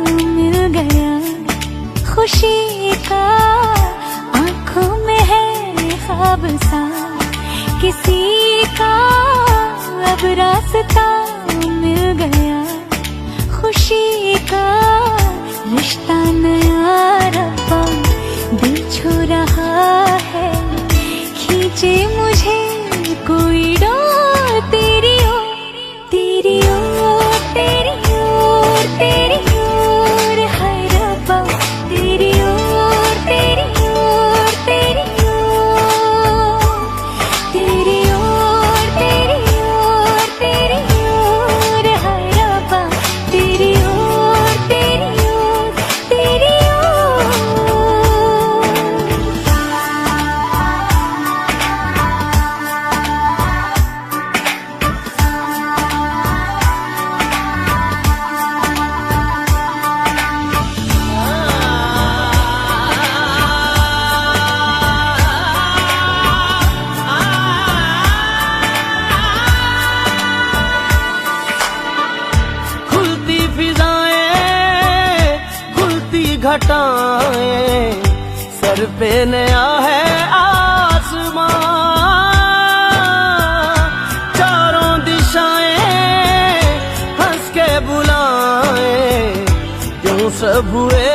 मिल गया खुशी का, आंखों में है ख्वाब सा किसी का, अब रास्ता मिल गया खुशी का। रिश्ता नया रब्बा दिल छू रहा है, खींचे मुझे कोई डोर तेरी ओर, तेरी ओर, तेरी ओर, तेरी ओर है रब्बा, तेरी ओर, तेरी ओर, तेरी ओर, तेरी ओर, तेरी ओर, तेरी ओर है रब्बा, तेरी ओर, तेरी ओर, तेरी ओर। खुलती फिजाएं, खुलती घटाएं, सर पे नया है आसमां, चारों दिशाएं हंस के बुलाएं, क्यों सब हुए